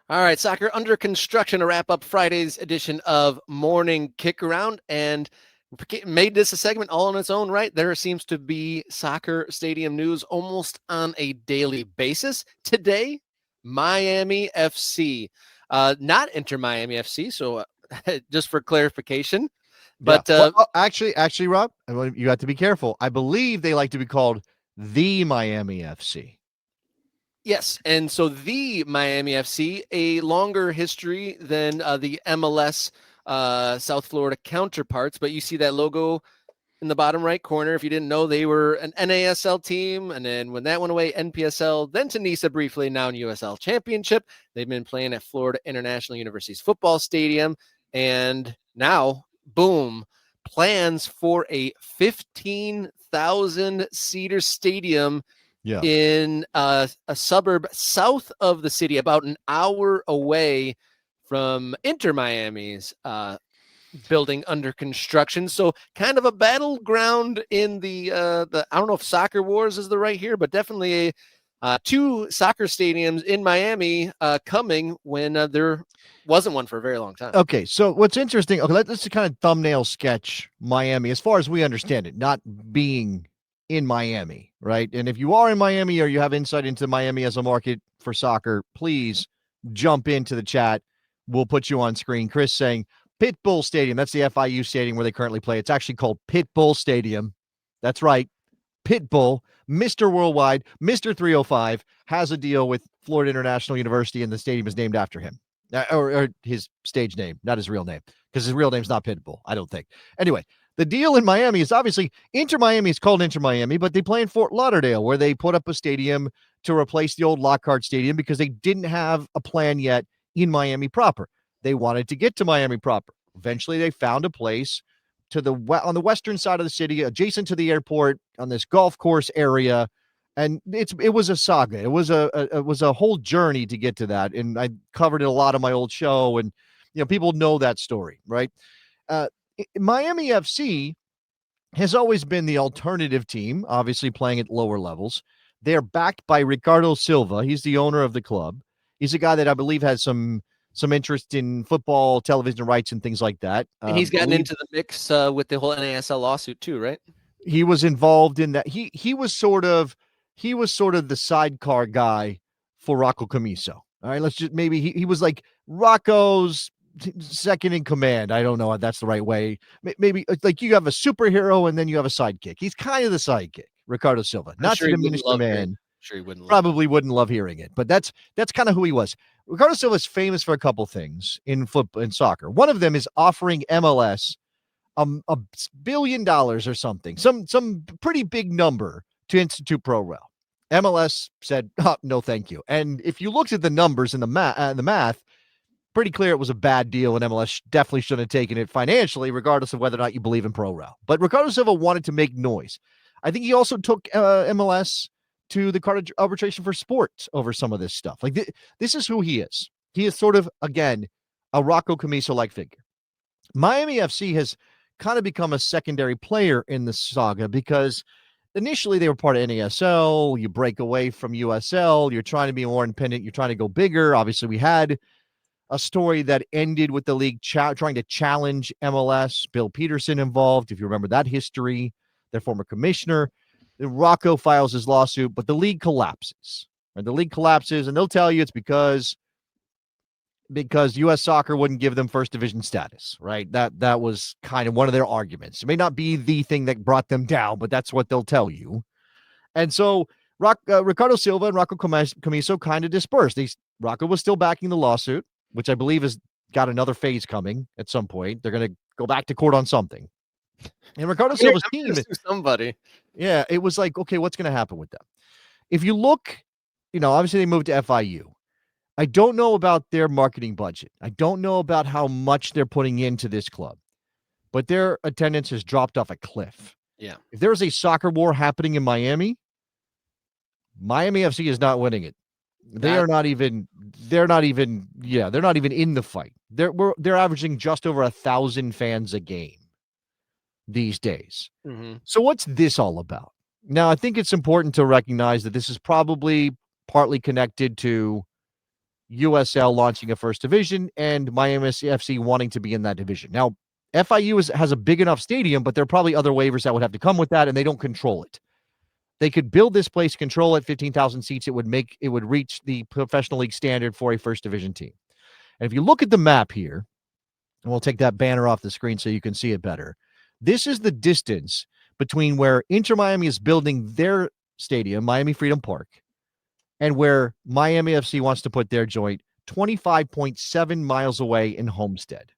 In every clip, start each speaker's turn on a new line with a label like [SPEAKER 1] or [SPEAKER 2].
[SPEAKER 1] All right, soccer under construction to wrap up Friday's edition of Morning Kick Around, and made this a segment all on its own, right? There seems to be soccer stadium news almost on a daily basis. Today, Miami FC, not Inter Miami FC. So, just for clarification,
[SPEAKER 2] Yeah.
[SPEAKER 1] but
[SPEAKER 2] Well, actually, Rob, you have to be careful. I believe they like to be called the Miami FC.
[SPEAKER 1] yes, and so the Miami FC, a longer history than the MLS South Florida counterparts, but you see that logo in the bottom right corner. If you didn't know, they were an NASL team, and then when that went away, NPSL, then to NISA briefly, now in USL Championship. They've been playing at Florida International University's football stadium, and now, boom, plans for a 15,000 seater stadium
[SPEAKER 2] Yeah.
[SPEAKER 1] in a suburb south of the city, about an hour away from Inter Miami's building under construction. So kind of a battleground in the I don't know if soccer wars is the right here, but definitely two soccer stadiums in Miami coming when there wasn't one for a very long time.
[SPEAKER 2] Okay, so what's interesting? Okay, let's just kind of thumbnail sketch Miami as far as we understand it, not being in Miami, right? And if you are in Miami or you have insight into Miami as a market for soccer, please jump into the chat. We'll put you on screen. Chris saying Pitbull Stadium. That's the FIU stadium where they currently play. It's actually called Pitbull Stadium. That's right. Pitbull, Mr. Worldwide, Mr. 305 has a deal with Florida International University, and the stadium is named after him. Or his stage name, not his real name, because his real name's not Pitbull, I don't think. Anyway, the deal in Miami is obviously Inter Miami is called Inter Miami, but they play in Fort Lauderdale, where they put up a stadium to replace the old Lockhart Stadium because they didn't have a plan yet in Miami proper. They wanted to get to Miami proper. Eventually, they found a place to the on the western side of the city, adjacent to the airport, on this golf course area, and it was a saga. It was a whole journey to get to that, and I covered it a lot on my old show, and people know that story, right? Uh, Miami FC has always been the alternative team, obviously playing at lower levels. They're backed by Ricardo Silva. He's the owner of the club. He's a guy that I believe has some interest in football, television rights, and things like that.
[SPEAKER 1] And he's gotten
[SPEAKER 2] Believe
[SPEAKER 1] into the mix with the whole NASL lawsuit too, right?
[SPEAKER 2] he was involved in that. He was sort of the sidecar guy for Rocco Camiso. All right, let's just maybe he was like Rocco's second in command. I don't know if that's the right way. Maybe like you have a superhero and then you have a sidekick. He's kind of the sidekick, Ricardo Silva.
[SPEAKER 1] I'm
[SPEAKER 2] Not
[SPEAKER 1] sure
[SPEAKER 2] to
[SPEAKER 1] he
[SPEAKER 2] diminish
[SPEAKER 1] wouldn't
[SPEAKER 2] the
[SPEAKER 1] love hearing.
[SPEAKER 2] man.
[SPEAKER 1] I'm sure he wouldn't love
[SPEAKER 2] Probably wouldn't love hearing it, but that's kind of who he was. Ricardo Silva is famous for a couple things in football and soccer. One of them is offering MLS $1 billion or something, some pretty big number to institute pro rel. MLS said, oh, no, thank you. And if you looked at the numbers and the math, pretty clear it was a bad deal, and MLS definitely shouldn't have taken it financially, regardless of whether or not you believe in pro rel. But Ricardo Silva wanted to make noise. I think he also took MLS to the court arbitration for sports over some of this stuff. Like this is who he is. He is sort of, again, a Rocco Camiso-like figure. Miami FC has kind of become a secondary player in the saga because initially they were part of NASL. You break away from USL. You're trying to be more independent. You're trying to go bigger. Obviously, we had a story that ended with the league trying to challenge MLS. Bill Peterson involved, if you remember that history, their former commissioner. Then Rocco files his lawsuit, but the league collapses. Right? The league collapses, and they'll tell you it's because U.S. Soccer wouldn't give them first division status, right? That was kind of one of their arguments. It may not be the thing that brought them down, but that's what they'll tell you. And so Ricardo Silva and Rocco Camiso kind of dispersed. Rocco was still backing the lawsuit, which I believe has got another phase coming at some point. They're going to go back to court on something. And Ricardo Silva's team,
[SPEAKER 1] somebody.
[SPEAKER 2] Yeah, it was like, okay, what's going to happen with them? If you look, obviously they moved to FIU. I don't know about their marketing budget. I don't know about how much they're putting into this club, but their attendance has dropped off a cliff.
[SPEAKER 1] Yeah.
[SPEAKER 2] If there is a soccer war happening in Miami FC is not winning it. They're not even in the fight. They're averaging just over 1,000 fans a game these days.
[SPEAKER 1] Mm-hmm.
[SPEAKER 2] So what's this all about? Now, I think it's important to recognize that this is probably partly connected to USL launching a first division and Miami FC wanting to be in that division. Now, FIU has a big enough stadium, but there are probably other waivers that would have to come with that, and they don't control it. They could build this place, control it, 15,000 seats. It would reach the professional league standard for a first division team. And if you look at the map here, and we'll take that banner off the screen so you can see it better. This is the distance between where Inter Miami is building their stadium, Miami Freedom Park, and where Miami FC wants to put their joint, 25.7 miles away in Homestead.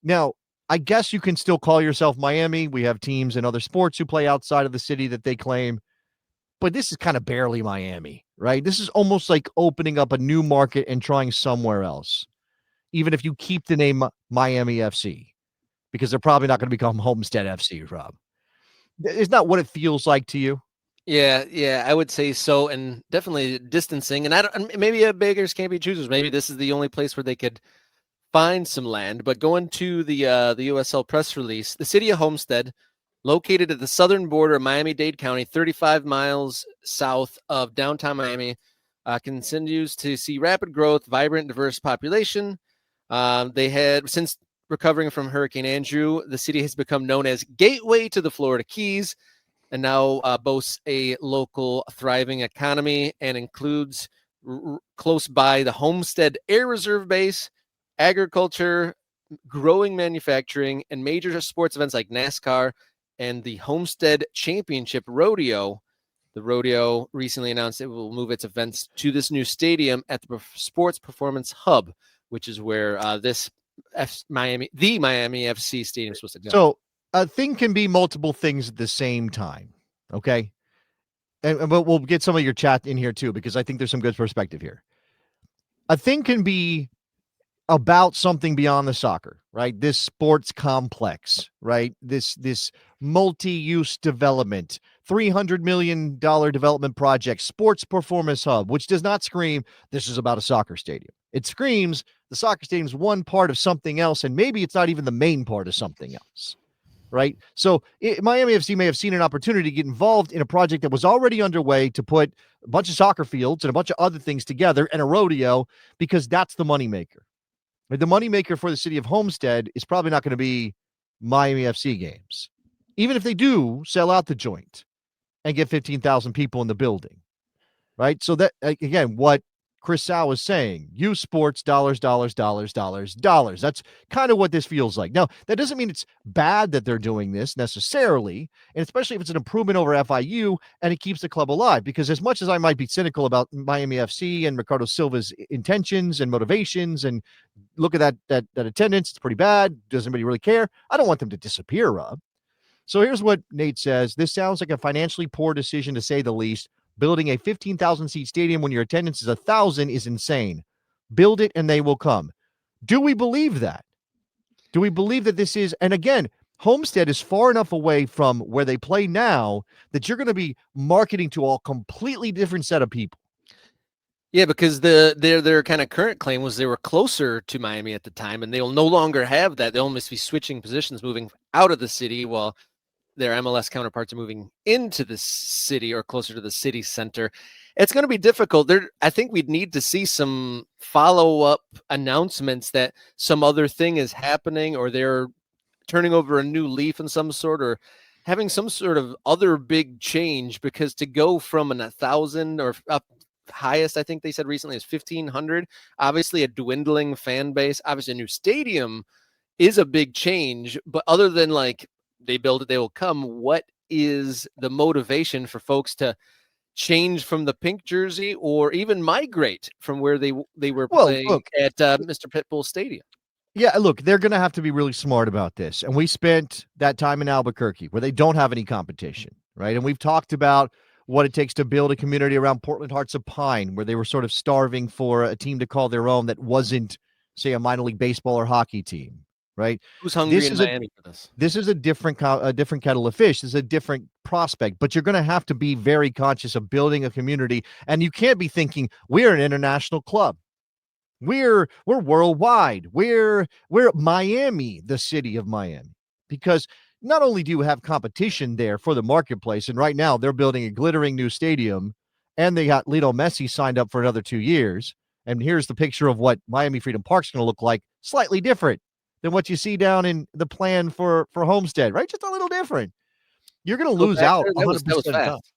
[SPEAKER 2] Now, I guess you can still call yourself Miami. We have teams in other sports who play outside of the city that they claim, but this is kind of barely Miami, right? This is almost like opening up a new market and trying somewhere else, even if you keep the name Miami FC, because they're probably not going to become Homestead FC, Rob. Is that what it feels like to you?
[SPEAKER 1] Yeah, I would say so, and definitely distancing. And I don't. Maybe beggars can't be choosers. Maybe this is the only place where they could find some land. But going to the USL press release, the city of Homestead, located at the southern border of Miami-Dade County, 35 miles south of downtown Miami, continues to see rapid growth, vibrant, diverse population. They had, since recovering from Hurricane Andrew, the city has become known as Gateway to the Florida Keys, and now boasts a local thriving economy and includes close by the Homestead Air Reserve Base, agriculture, growing manufacturing, and major sports events like NASCAR and the Homestead Championship Rodeo. The rodeo recently announced it will move its events to this new stadium at the Sports Performance Hub, which is where the Miami FC stadium is supposed to go.
[SPEAKER 2] So a thing can be multiple things at the same time. Okay. And we'll get some of your chat in here too, because I think there's some good perspective here. A thing can be about something beyond the soccer, right? This sports complex, right? This multi-use development, $300 million development project, Sports Performance Hub, which does not scream, this is about a soccer stadium. It screams, the soccer stadium is one part of something else, and maybe it's not even the main part of something else, right? So Miami FC may have seen an opportunity to get involved in a project that was already underway to put a bunch of soccer fields and a bunch of other things together and a rodeo, because that's the moneymaker. The moneymaker for the city of Homestead is probably not going to be Miami FC games, even if they do sell out the joint and get 15,000 people in the building, right? So that, again, what Chris Sau is saying, use sports, dollars, dollars, dollars, dollars, dollars. That's kind of what this feels like. Now, that doesn't mean it's bad that they're doing this necessarily, and especially if it's an improvement over FIU and it keeps the club alive, because as much as I might be cynical about Miami FC and Ricardo Silva's intentions and motivations, and look at that attendance, it's pretty bad. Does anybody really care? I don't want them to disappear, Rob. So here's what Nate says. This sounds like a financially poor decision, to say the least. Building a 15,000 seat stadium when your attendance is 1,000 is insane. Build it and they will come. Do we believe that? Do we believe that this is, and again, Homestead is far enough away from where they play now that you're going to be marketing to a completely different set of people.
[SPEAKER 1] Yeah, because their kind of current claim was they were closer to Miami at the time, and they'll no longer have that. They'll almost be switching positions, moving out of the city, while their MLS counterparts are moving into the city or closer to the city center. It's going to be difficult. I think we'd need to see some follow-up announcements that some other thing is happening, or they're turning over a new leaf in some sort, or having some sort of other big change, because to go from 1,000 or up highest, I think they said recently, is 1,500, obviously a dwindling fan base, obviously a new stadium is a big change, but other than like, they build it, they will come. What is the motivation for folks to change from the pink jersey, or even migrate from where they were playing at Mr. Pitbull Stadium?
[SPEAKER 2] Yeah, look, they're going to have to be really smart about this. And we spent that time in Albuquerque where they don't have any competition, right? And we've talked about what it takes to build a community around Portland Hearts of Pine, where they were sort of starving for a team to call their own that wasn't, say, a minor league baseball or hockey team. Right?
[SPEAKER 1] Who's hungry in Miami for this?
[SPEAKER 2] This is a different kettle of fish. This is a different prospect, but you're going to have to be very conscious of building a community, and you can't be thinking we're an international club. We're worldwide. We're Miami, the city of Miami, because not only do you have competition there for the marketplace, and right now they're building a glittering new stadium, and they got Lionel Messi signed up for another 2 years, And here's the picture of what Miami Freedom Park's going to look like, slightly different than what you see down in the plan for Homestead, right? Just a little different. You're going to
[SPEAKER 1] Go
[SPEAKER 2] lose
[SPEAKER 1] back
[SPEAKER 2] out
[SPEAKER 1] there. That
[SPEAKER 2] 100%
[SPEAKER 1] was
[SPEAKER 2] of the time.
[SPEAKER 1] fast.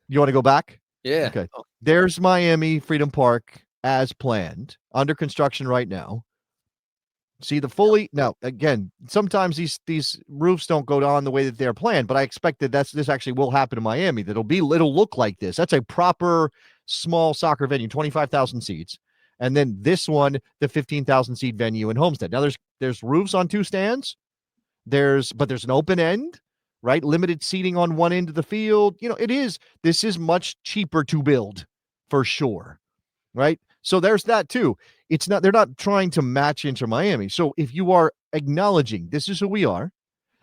[SPEAKER 2] You want to go back?
[SPEAKER 1] Yeah.
[SPEAKER 2] Okay.
[SPEAKER 1] Oh,
[SPEAKER 2] There's Miami Freedom Park as planned, under construction right now. See the fully now again, sometimes these roofs don't go on the way that they're planned, but I expect that this actually will happen in Miami. It'll look like this. That's a proper small soccer venue, 25,000 seats. And then this one, the 15,000 seat venue in Homestead. Now there's roofs on two stands. But there's an open end, right? Limited seating on one end of the field. This is much cheaper to build for sure, right? So there's that too. They're not trying to match Inter Miami. So if you are acknowledging this is who we are,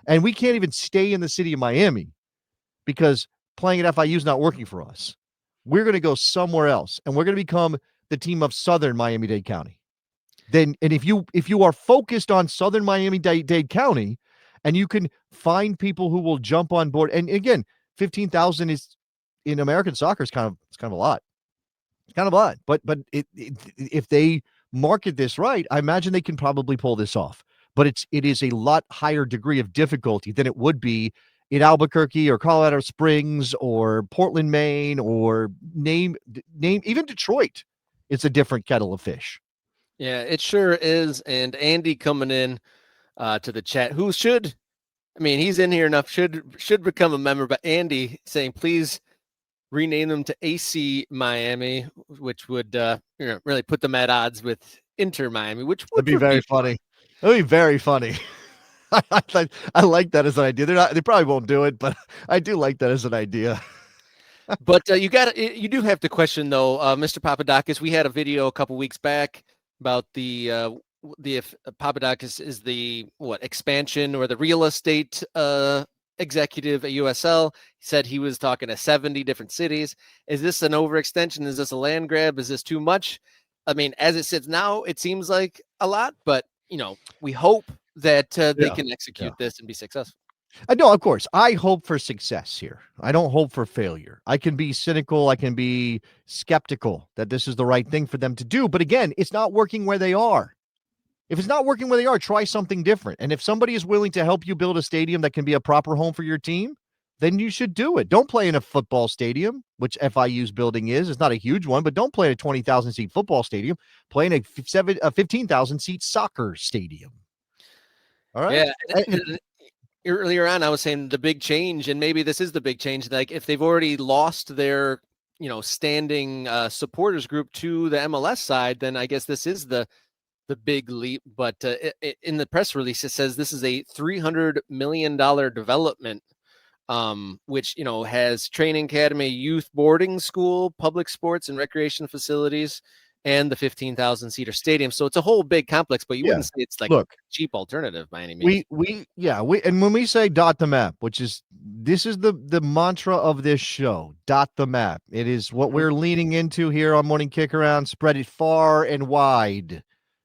[SPEAKER 2] and we can't even stay in the city of Miami because playing at FIU is not working for us, we're going to go somewhere else, and we're going to become the team of Southern Miami-Dade County. And if you are focused on Southern Miami-Dade County, and you can find people who will jump on board, and again, 15,000 is in American soccer is kind of a lot. It's kind of odd, but if they market this right, I imagine they can probably pull this off. But it is a lot higher degree of difficulty than it would be in Albuquerque or Colorado Springs or Portland, Maine, or name even Detroit. It's a different kettle of fish.
[SPEAKER 1] yeah, it sure is. And Andy coming in to the chat, who should, I mean, he's in here enough, should become a member. But Andy saying, please rename them to AC Miami, which would really put them at odds with Inter Miami, which would
[SPEAKER 2] be very funny. That'd be very funny. I like that as an idea. They probably won't do it, but I do like that as an idea.
[SPEAKER 1] But you do have to question though, Mr. Papadakis. We had a video a couple weeks back about the if Papadakis is the expansion or the real estate executive at USL. He said he was talking to 70 different cities. Is this an overextension? Is this a land grab? Is this too much? I mean, as it sits now, it seems like a lot, but we hope that they can execute this and be successful.
[SPEAKER 2] No, of course. I hope for success here. I don't hope for failure. I can be cynical. I can be skeptical that this is the right thing for them to do. But again, it's not working where they are. If it's not working where they are, try something different. And if somebody is willing to help you build a stadium that can be a proper home for your team, then you should do it. Don't play in a football stadium, which FIU's building is. It's not a huge one, but don't play in a 20,000 seat football stadium. Play in a 15,000 seat soccer stadium. All right.
[SPEAKER 1] Yeah. Earlier on, I was saying the big change, and maybe this is the big change. Like if they've already lost their, standing supporters group to the MLS side, then I guess this is the big leap. But in the press release, it says this is a $300 million development, which has training academy, youth boarding school, public sports and recreation facilities, and the 15,000 seater stadium. So it's a whole big complex, but you wouldn't say it's like a cheap alternative by any means.
[SPEAKER 2] And when we say dot the map, this is the mantra of this show, dot the map. It is what we're leaning into here on Morning Kick Around. Spread it far and wide. In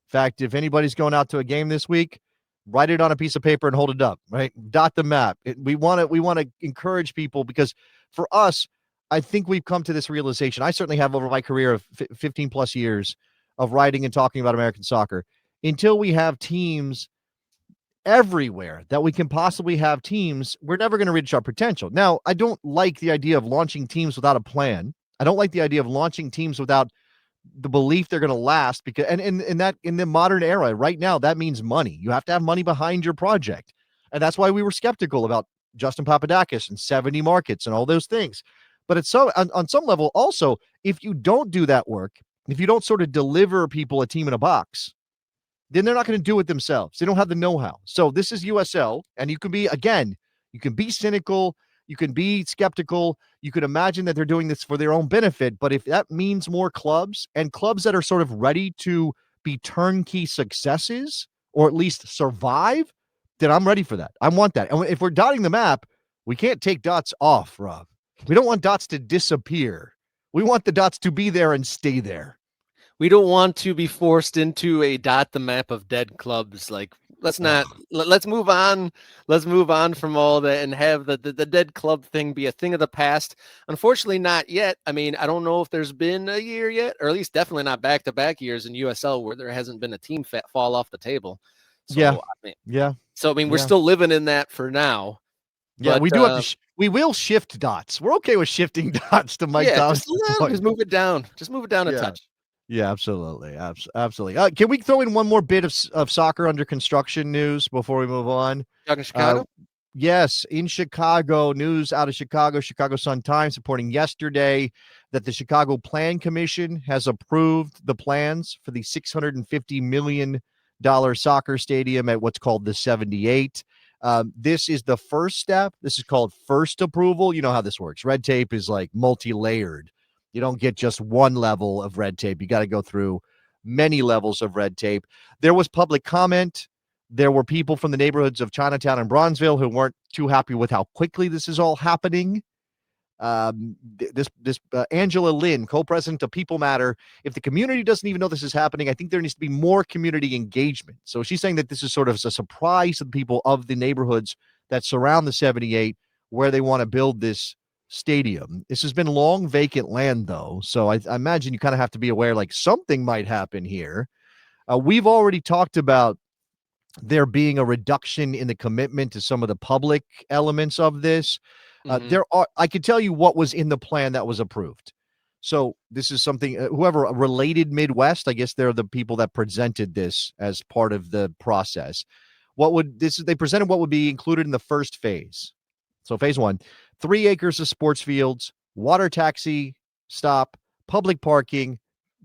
[SPEAKER 2] fact, if anybody's going out to a game this week, write it on a piece of paper and hold it up, right? Dot the map. We want to encourage people, because for us, I think we've come to this realization. I certainly have over my career of 15 plus years of writing and talking about American soccer. Until we have teams everywhere that we can possibly have teams, we're never going to reach our potential. Now, I don't like the idea of launching teams without a plan. I don't like the idea of launching teams without the belief they're going to last, because and in the modern era right now, that means money. You have to have money behind your project. And that's why we were skeptical about Justin Papadakis and 70 markets and all those things. But it's on some level also, if you don't do that work, if you don't sort of deliver people a team in a box, then they're not going to do it themselves. They don't have the know-how. So this is USL, and you can be cynical, you can be skeptical, you could imagine that they're doing this for their own benefit. But if that means more clubs, and clubs that are sort of ready to be turnkey successes, or at least survive, then I'm ready for that. I want that. And if we're dotting the map, we can't take dots off, Rob. We don't want dots to disappear. We want the dots to be there and stay there.
[SPEAKER 1] We don't want to be forced into a dot the map of dead clubs like let's
[SPEAKER 2] Ugh.
[SPEAKER 1] not. Let's move on. Let's move on from all that and have the dead club thing be a thing of the past. Unfortunately, not yet. I mean, I don't know if there's been a year yet, or at least definitely not back-to-back years in USL where there hasn't been a team fall off the table.
[SPEAKER 2] Yeah,
[SPEAKER 1] So I mean,
[SPEAKER 2] yeah,
[SPEAKER 1] we're
[SPEAKER 2] yeah,
[SPEAKER 1] still living in that for now.
[SPEAKER 2] yeah.
[SPEAKER 1] But
[SPEAKER 2] We do have to. We will shift dots. We're okay with shifting dots to Mike
[SPEAKER 1] yeah,
[SPEAKER 2] Thomas'
[SPEAKER 1] just a little, just
[SPEAKER 2] point.
[SPEAKER 1] move it down. Just move it down a
[SPEAKER 2] Yeah.
[SPEAKER 1] touch.
[SPEAKER 2] Yeah, absolutely. Absolutely. Can we throw in one more bit of soccer under construction news before we move on?
[SPEAKER 1] Talking
[SPEAKER 2] Uh,
[SPEAKER 1] Chicago.
[SPEAKER 2] yes, in Chicago, news out of Chicago, Chicago Sun-Times reporting yesterday that the Chicago Plan Commission has approved the plans for the $650 million soccer stadium at what's called the 78. This is the first step. This is called first approval. You know how this works. Red tape is like multi-layered. You don't get just one level of red tape. You got to go through many levels of red tape. There was public comment. There were people from the neighborhoods of Chinatown and Bronzeville who weren't too happy with how quickly this is all happening. This Angela Lynn, co-president of People Matter, if the community doesn't even know this is happening, I think there needs to be more community engagement. So she's saying that this is sort of a surprise to the people of the neighborhoods that surround the 78 where they want to build this stadium. This has been long vacant land, though. So I imagine you kind of have to be aware like something might happen here. We've already talked about there being a reduction in the commitment to some of the public elements of this.
[SPEAKER 1] Mm-hmm.
[SPEAKER 2] I could tell you what was in the plan that was approved. So this is something, whoever related Midwest, I guess they're the people that presented this as part of the process. They presented what would be included in the first phase. So phase one, 3 acres of sports fields, water taxi stop, public parking,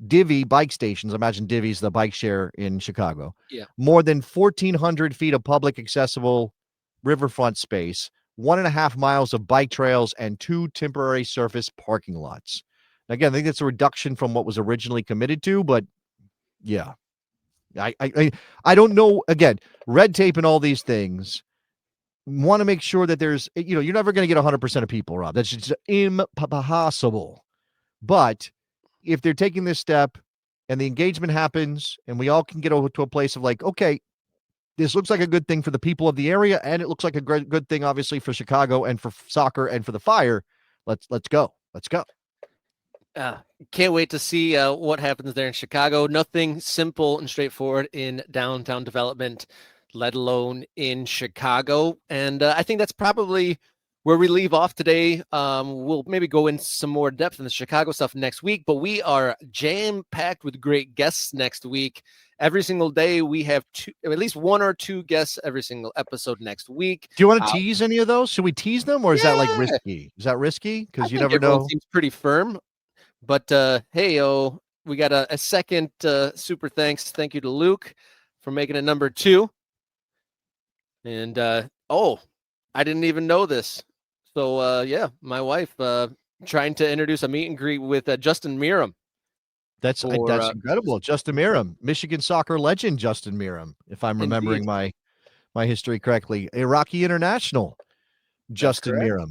[SPEAKER 2] Divvy bike stations. Imagine Divvy's the bike share in Chicago.
[SPEAKER 1] Yeah.
[SPEAKER 2] More than 1,400 feet of public accessible riverfront space, 1.5 miles of bike trails, and 2 temporary surface parking lots. Again, I think that's a reduction from what was originally committed to, but yeah. I don't know. Again, red tape and all these things. Want to make sure that there's, you're never going to get 100% of people, Rob. That's just impossible. But if they're taking this step and the engagement happens and we all can get over to a place of like, okay, this looks like a good thing for the people of the area, and it looks like a good thing, obviously, for Chicago and for soccer and for the Fire. Let's go. Let's go.
[SPEAKER 1] Can't wait to see what happens there in Chicago. Nothing simple and straightforward in downtown development, let alone in Chicago. And I think that's probably where we leave off today. We'll maybe go in some more depth in the Chicago stuff next week, but we are jam-packed with great guests next week. Every single day we have at least 1 or 2 guests every single episode next week.
[SPEAKER 2] Do you want to tease any of those? Should we tease them, or is that like risky? Is that risky? Because you never know.
[SPEAKER 1] Seems pretty firm. But hey, we got a second super thanks. Thank you to Luke for making it number 2. And I didn't even know this. So yeah, my wife trying to introduce a meet and greet with Justin Meram.
[SPEAKER 2] That's incredible. Justin Meram, Michigan soccer legend Justin Meram, if I'm remembering my history correctly. Iraqi international Justin Meram.